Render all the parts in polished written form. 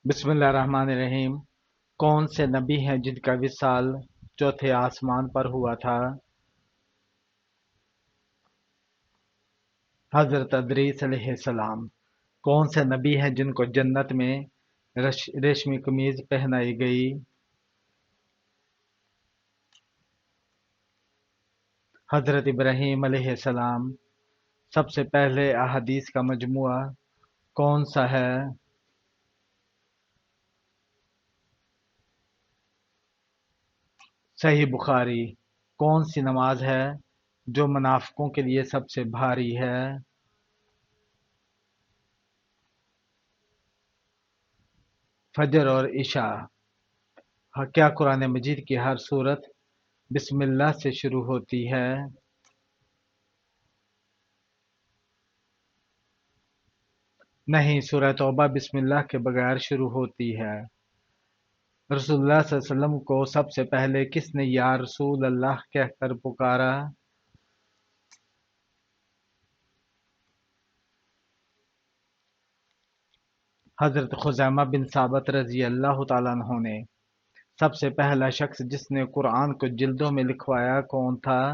بسم اللہ الرحمن الرحیم۔ کون سے نبی ہیں جن کا وصال چوتھے آسمان پر ہوا تھا؟ حضرت ادریس علیہ السلام۔ کون سے نبی ہیں جن کو جنت میں ریشمی قمیض پہنائی گئی؟ حضرت ابراہیم علیہ السلام۔ سب سے پہلے احادیث کا مجموعہ کون سا ہے؟ صحیح بخاری۔ کون سی نماز ہے جو منافقوں کے لیے سب سے بھاری ہے؟ فجر اور عشاء۔ کیا قرآن مجید کی ہر سورت بسم اللہ سے شروع ہوتی ہے؟ نہیں، سورہ توبہ بسم اللہ کے بغیر شروع ہوتی ہے۔ رسول اللہ صلی اللہ علیہ وسلم کو سب سے پہلے کس نے یا رسول اللہ کہہ کر پکارا؟ حضرت خزیمہ بن ثابت رضی اللہ تعالیٰ عنہ نے۔ سب سے پہلا شخص جس نے قرآن کو جلدوں میں لکھوایا کون تھا؟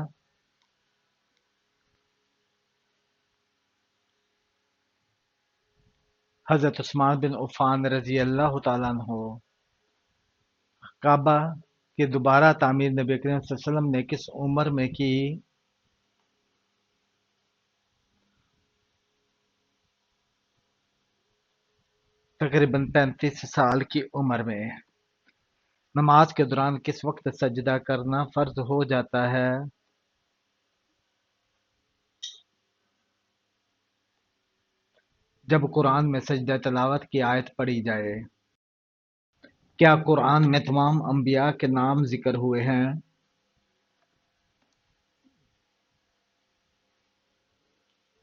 حضرت عثمان بن عفان رضی اللہ تعالیٰ عنہ۔ کعبہ کی دوبارہ تعمیر نبی کریم صلی اللہ علیہ وسلم نے کس عمر میں کی؟ تقریباً 35 سال کی عمر میں۔ نماز کے دوران کس وقت سجدہ کرنا فرض ہو جاتا ہے؟ جب قرآن میں سجدہ تلاوت کی آیت پڑھی جائے۔ کیا قرآن میں تمام انبیاء کے نام ذکر ہوئے ہیں؟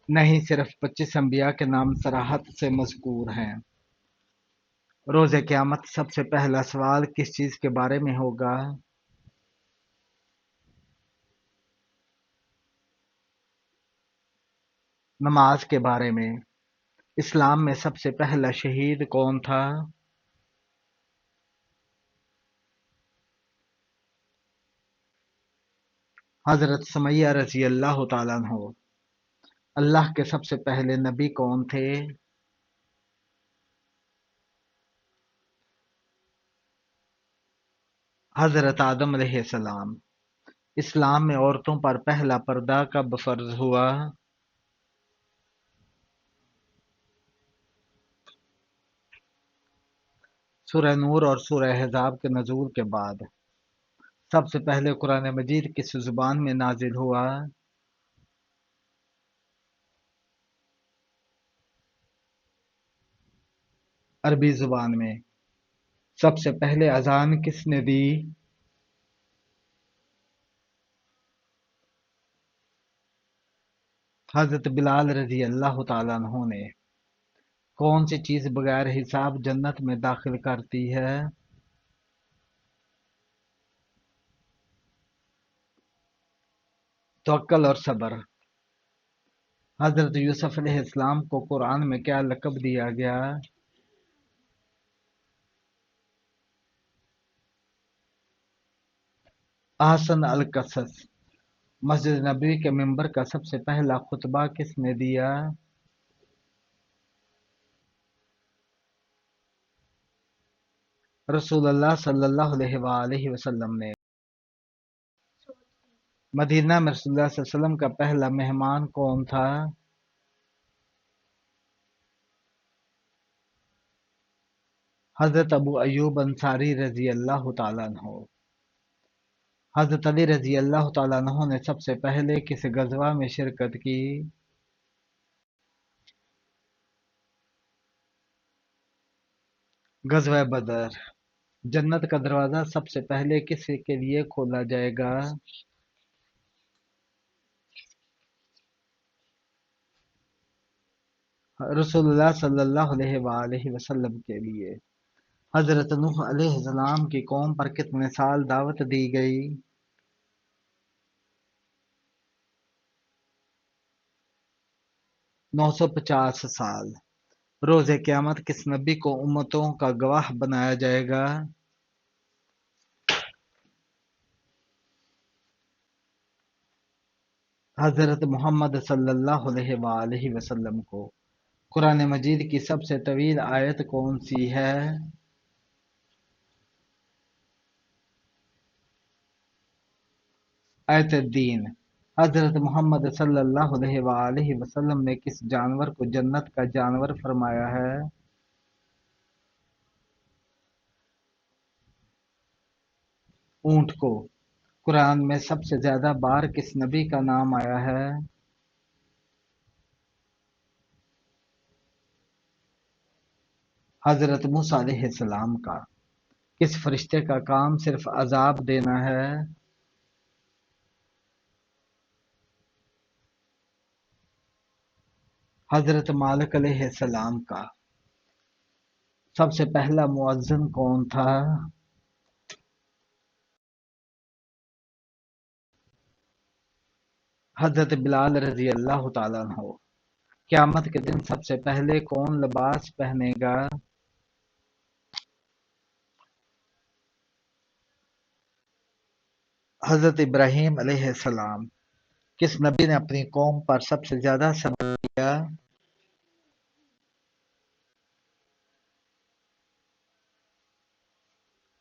نہیں، صرف 25 انبیاء کے نام صراحت سے مذکور ہیں۔ روز قیامت سب سے پہلا سوال کس چیز کے بارے میں ہوگا؟ نماز کے بارے میں۔ اسلام میں سب سے پہلا شہید کون تھا؟ حضرت سمیہ رضی اللہ تعالیٰ عنہ۔ اللہ کے سب سے پہلے نبی کون تھے؟ حضرت آدم علیہ السلام۔ اسلام میں عورتوں پر پہلا پردہ کب فرض ہوا؟ سورہ نور اور سورہ احزاب کے نزول کے بعد۔ سب سے پہلے قرآن مجید کس زبان میں نازل ہوا؟ عربی زبان میں۔ سب سے پہلے اذان کس نے دی؟ حضرت بلال رضی اللہ تعالیٰ عنہ نے۔ کون سی چیز بغیر حساب جنت میں داخل کرتی ہے؟ توکل اور صبر۔ حضرت یوسف علیہ السلام کو قرآن میں کیا لقب دیا گیا؟ احسن القصص۔ مسجد نبوی کے ممبر کا سب سے پہلا خطبہ کس نے دیا؟ رسول اللہ صلی اللہ علیہ وآلہ وسلم نے۔ مدینہ میں رسول اللہ صلی اللہ علیہ وسلم کا پہلا مہمان کون تھا؟ حضرت ابو ایوب انصاری رضی اللہ تعالیٰ عنہ۔ حضرت علی رضی اللہ تعالیٰ عنہ نے سب سے پہلے کس غزوہ میں شرکت کی؟ غزوہ بدر۔ جنت کا دروازہ سب سے پہلے کس کے لیے کھولا جائے گا؟ رسول اللہ صلی اللہ علیہ وآلہ وسلم کے لیے۔ حضرت نوح علیہ السلام کی قوم پر کتنے سال دعوت دی گئی؟ 950 سال۔ روز قیامت کس نبی کو امتوں کا گواہ بنایا جائے گا؟ حضرت محمد صلی اللہ علیہ وآلہ وسلم کو۔ قرآن مجید کی سب سے طویل آیت کون سی ہے؟ آیت الدین۔ حضرت محمد صلی اللہ علیہ وآلہ وسلم نے کس جانور کو جنت کا جانور فرمایا ہے؟ اونٹ کو۔ قرآن میں سب سے زیادہ بار کس نبی کا نام آیا ہے؟ حضرت موسیٰ علیہ السلام کا۔ کس فرشتے کا کام صرف عذاب دینا ہے؟ حضرت مالک علیہ السلام کا۔ سب سے پہلا مؤذن کون تھا؟ حضرت بلال رضی اللہ تعالیٰ عنہ۔ قیامت کے دن سب سے پہلے کون لباس پہنے گا؟ حضرت ابراہیم علیہ السلام۔ کس نبی نے اپنی قوم پر سب سے زیادہ صبر کیا؟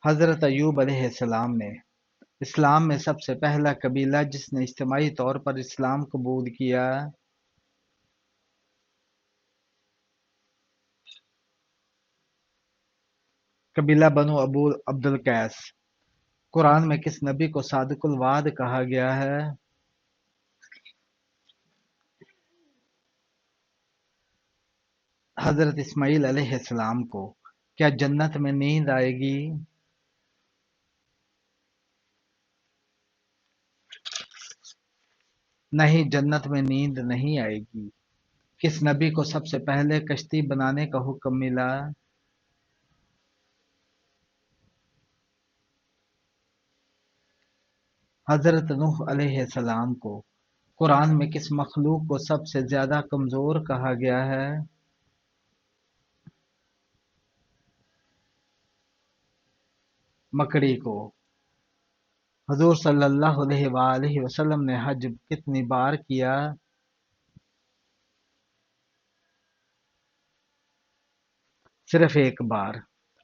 حضرت ایوب علیہ السلام نے۔ اسلام میں سب سے پہلا قبیلہ جس نے اجتماعی طور پر اسلام قبول کیا؟ قبیلہ بنو ابو عبد القیس۔ قرآن میں کس نبی کو صادق الوعد کہا گیا ہے؟ حضرت اسماعیل علیہ السلام کو۔ کیا جنت میں نیند آئے گی؟ نہیں، جنت میں نیند نہیں آئے گی۔ کس نبی کو سب سے پہلے کشتی بنانے کا حکم ملا؟ حضرت نوح علیہ السلام کو۔ قرآن میں کس مخلوق کو سب سے زیادہ کمزور کہا گیا ہے؟ مکڑی کو۔ حضور صلی اللہ علیہ وآلہ وسلم نے حج کتنی بار کیا؟ صرف ایک بار۔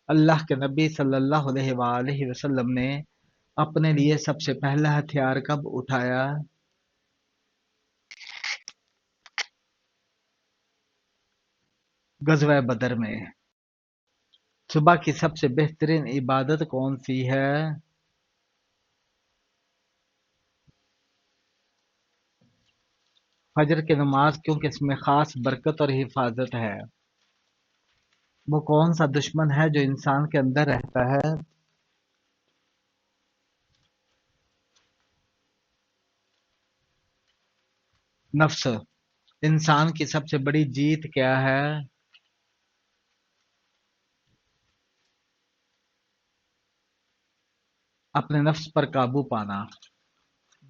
اللہ کے نبی صلی اللہ علیہ وآلہ وسلم نے اپنے لیے سب سے پہلا ہتھیار کب اٹھایا؟ غزوہ بدر میں۔ صبح کی سب سے بہترین عبادت کون سی ہے؟ فجر کی نماز، کیونکہ اس میں خاص برکت اور حفاظت ہے۔ وہ کون سا دشمن ہے جو انسان کے اندر رہتا ہے؟ نفس۔ انسان کی سب سے بڑی جیت کیا ہے؟ اپنے نفس پر قابو پانا۔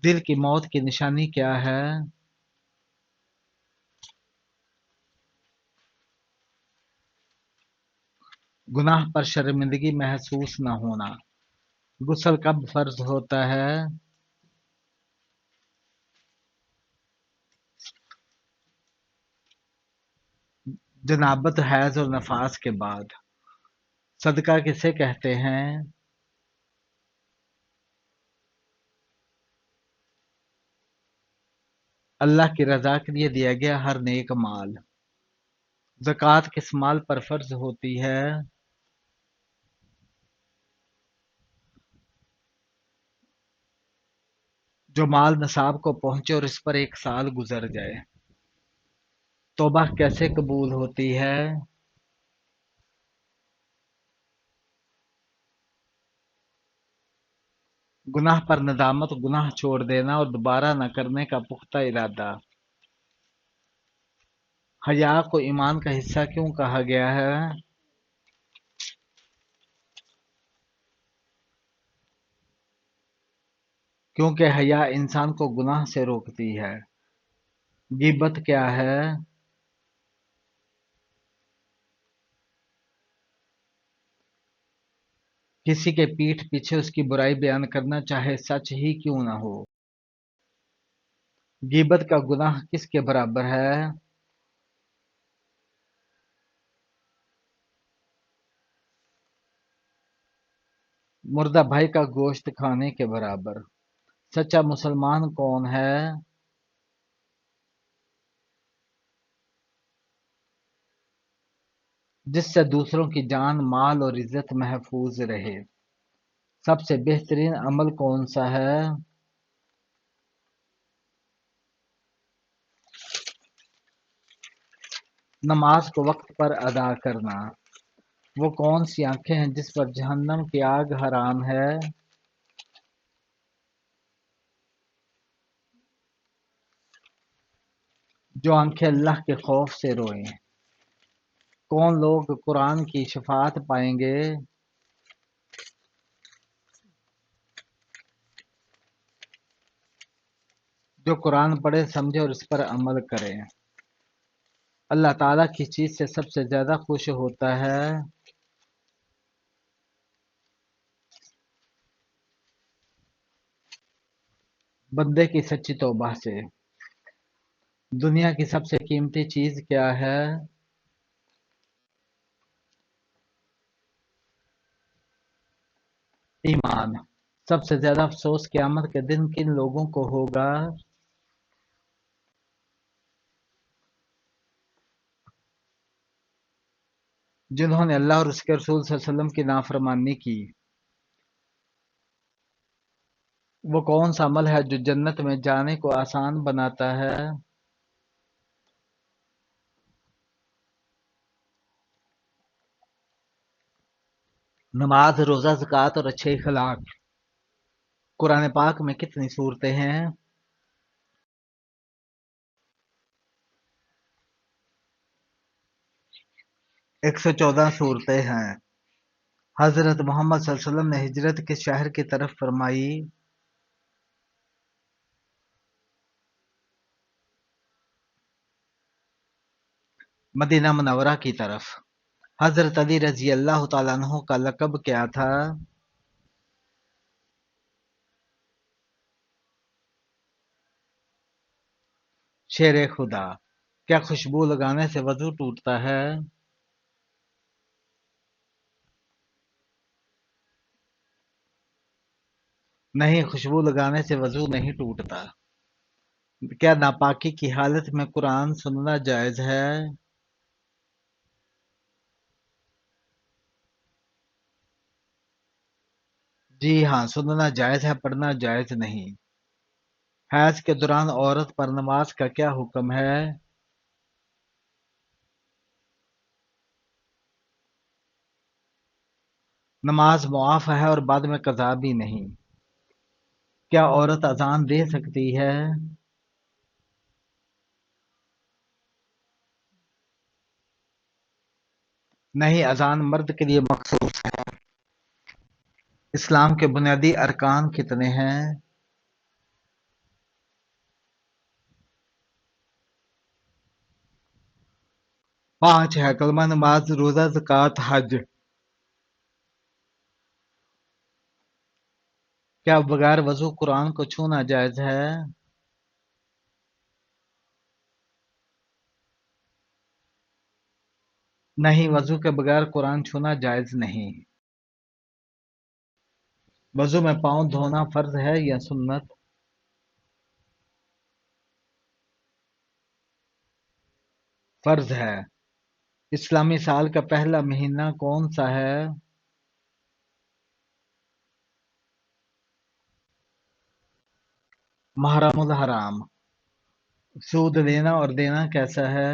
دل کی موت کی نشانی کیا ہے؟ گناہ پر شرمندگی محسوس نہ ہونا۔ غسل کب فرض ہوتا ہے؟ جنابت، حیض اور نفاس کے بعد۔ صدقہ کسے کہتے ہیں؟ اللہ کی رضا کے لیے دیا گیا ہر نیک مال۔ زکوٰۃ کس مال پر فرض ہوتی ہے؟ جو مال نصاب کو پہنچے اور اس پر ایک سال گزر جائے۔ توبہ کیسے قبول ہوتی ہے؟ گناہ پر ندامت، گناہ چھوڑ دینا اور دوبارہ نہ کرنے کا پختہ ارادہ۔ حیا کو ایمان کا حصہ کیوں کہا گیا ہے؟ کیونکہ حیا انسان کو گناہ سے روکتی ہے۔ غیبت کیا ہے؟ किसी के पीठ पीछे उसकी बुराई बयान करना चाहे सच ही क्यों ना हो। गीबत का गुनाह किसके बराबर है? मुर्दा भाई का गोश्त खाने के बराबर। सच्चा मुसलमान कौन है? जिससे दूसरों की जान माल और इज्जत महफूज रहे। सबसे बेहतरीन अमल कौन सा है? नमाज को वक्त पर अदा करना। वो कौन सी आंखें हैं जिस पर जहन्नम की आग हराम है? जो आंखें अल्लाह के खौफ से रोएं। कौन लोग कुरान की शफाअत पाएंगे? जो कुरान पढ़े समझे और इस पर अमल करे। अल्लाह ताला किस चीज से सबसे ज्यादा खुश होता है? बंदे की सच्ची तौबा से। दुनिया की सबसे कीमती चीज क्या है? ईमान। सबसे ज्यादा अफसोस क़यामत के दिन किन लोगों को होगा? जिन्होंने अल्लाह और उसके रसूल सल्लल्लाहु अलैहि वसल्लम की नाफरमानी की। वो कौन सा अमल है जो जन्नत में जाने को आसान बनाता है? नमाज, रोजा, ज़कात और अच्छे अखलाक। कुरान पाक में कितनी सूरतें हैं? 114 सूरतें हैं। हजरत मोहम्मद सल्लल्लाहु अलैहि वसल्लम ने हिजरत किस शहर की तरफ फरमाई? मदीना मुनव्वरा की तरफ। हजरत अली रजी अल्लाह तआला अन्हु का लक़ब क्या था? शेर खुदा। क्या खुशबू लगाने से वजू टूटता है? नहीं, खुशबू लगाने से वजू नहीं टूटता। क्या नापाकी की हालत में कुरान सुनना जायज है? जी हाँ, सुनना जायज है, पढ़ना जायज नहीं। हैज के दौरान औरत पर नमाज का क्या हुक्म है? नमाज मुआफ है और बाद में कज़ा भी नहीं। क्या औरत अजान दे सकती है? नहीं, अजान मर्द के लिए मखसूस है। इस्लाम के बुनियादी अरकान कितने हैं? 5 है। कलमा, नमाज, रोजा, ज़कात, हज। क्या बगैर वजू कुरान को छूना जायज है? नहीं, वजू के बगैर कुरान छूना जायज नहीं। वजू में पाँव धोना फर्ज है या सुन्नत? फर्ज है। इस्लामी साल का पहला महीना कौन सा है? मुहर्रमुल हराम। सूद लेना और देना कैसा है?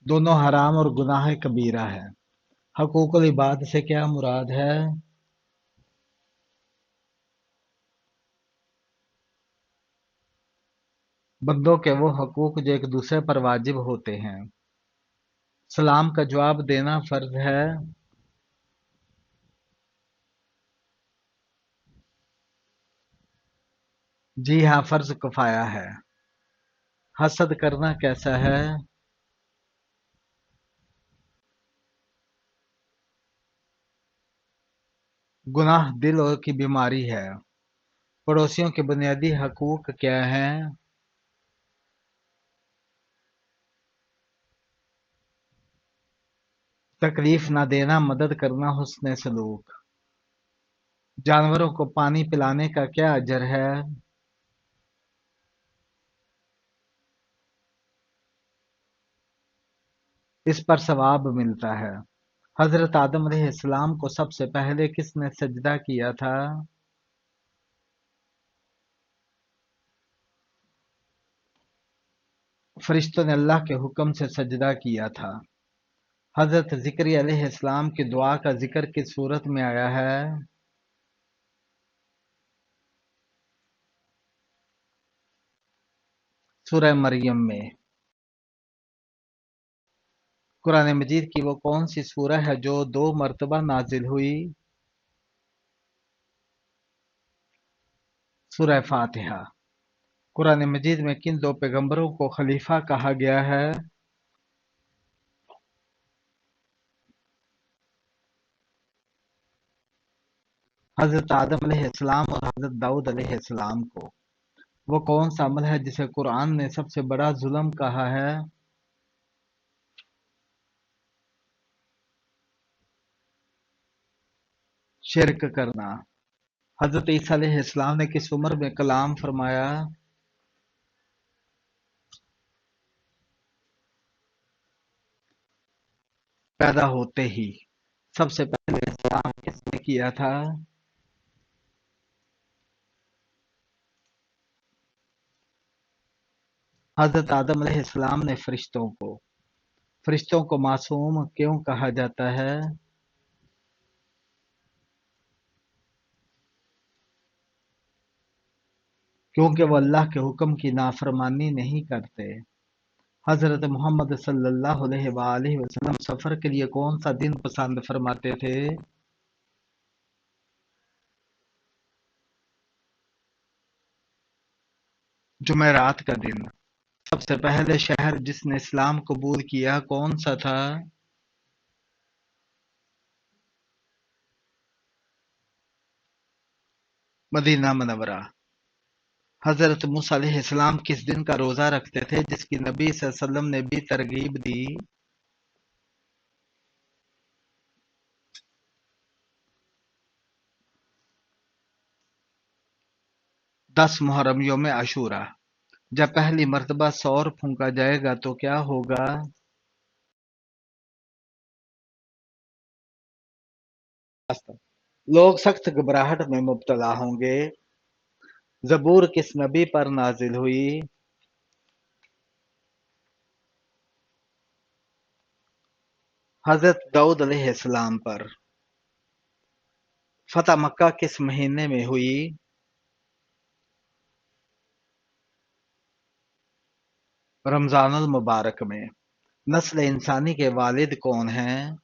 दोनों हराम और गुनाह कबीरा है। हकूकुल इबाद से क्या मुराद है? बंदों के वो हकूक जो एक दूसरे पर वाजिब होते हैं। सलाम का जवाब देना फर्ज है। जी हाँ, फर्ज किफाया है। हसद करना कैसा है? गुनाह दिल और की बीमारी है। पड़ोसियों के बुनियादी हकूक क्या हैं? तकलीफ ना देना, मदद करना, हुस्न सलूक। जानवरों को पानी पिलाने का क्या अजर है? इस पर सवाब मिलता है। हजरत आदम अलैहिस्सलाम को सबसे पहले किसने सजदा किया था? फरिश्तों ने अल्लाह के हुक्म से सजदा किया था। हजरत ज़िक्रिया अलैहिस्सलाम की दुआ का जिक्र किस सूरत में आया है? सूरह मरियम में। कुरान मजीद की वो कौन सी सूरह है जो 2 मरतबा नाजिल हुई? सूरह फातिहा। कुरान मजीद में किन 2 पैगंबरों को खलीफा कहा गया है? हजरत आदम अलैहिस्सलाम और हजरत दाऊद अलैहिस्सलाम को। वो कौन सा अमल है जिसे कुरान ने सबसे बड़ा जुल्म कहा है? शिरक करना। हजरत ईसा अलैहिस्सलाम ने किस उम्र में कलाम फरमाया? पैदा होते ही। सबसे पहले सलाम किसने किया था? हजरत आदम अलैहिस्सलाम ने फरिश्तों को मासूम क्यों कहा जाता है? क्योंकि वो अल्लाह के हुक्म की नाफरमानी नहीं करते। हजरत मोहम्मद सल्लल्लाहु अलैहि वसल्लम सफर के लिए कौन सा दिन पसंद फरमाते थे? जुमेरात का दिन। सबसे पहले शहर जिसने इस्लाम कबूल किया कौन सा था? मदीना मनवरा। हजरत मूसा अलैहिस्सलाम किस दिन का रोजा रखते थे जिसकी नबी सल्लल्लाहु अलैहि वसल्लम ने भी तरगीब दी? 10 मुहर्रम यौम आशूरा। जब पहली मर्तबा सौर फूंका जाएगा तो क्या होगा? लोग सख्त घबराहट में मुब्तला होंगे। ज़बूर किस नबी पर नाजिल हुई? हजरत दाऊद अलैहिस्सलाम पर। फतह मक्का किस महीने में हुई? रमजानुल मुबारक में। नस्ल इंसानी के वालिद कौन हैं?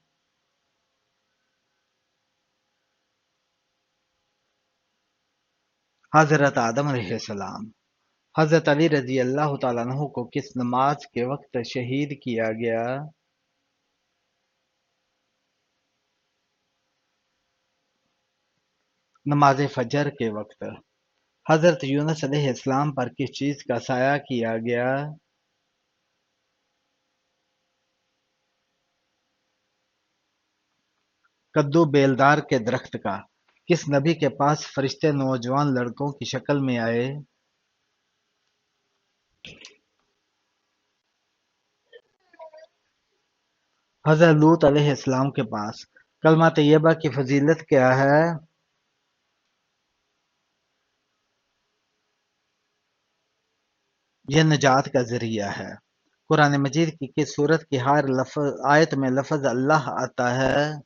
हजरत आदम अलैहिस्सलाम। हजरत अली रजी अल्लाह तआला अन्हु को किस नमाज के वक्त शहीद किया गया? नमाज फजर के वक्त। हजरत यूनुस अलैहिस्सलाम पर किस चीज का साया किया गया? कद्दू बेलदार के दरख्त का। किस नबी के पास फरिश्ते नौजवान लड़कों की शक्ल में आए? हजरत लूत अलैहिस्सलाम के पास। कलमा तैयबा की फजीलत क्या है? यह निजात का जरिया है। कुरान मजीद की किस सूरत की हर आयत में लफ्ज अल्लाह आता है?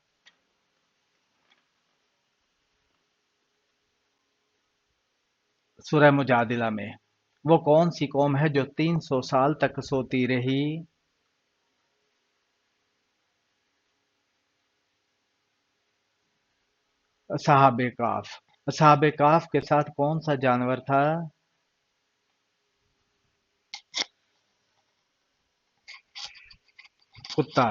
सूरह मुजादिला में। वो कौन सी कौम है जो 300 साल तक सोती रही? असहाबे काफ। असहाबे काफ के साथ कौन सा जानवर था? कुत्ता।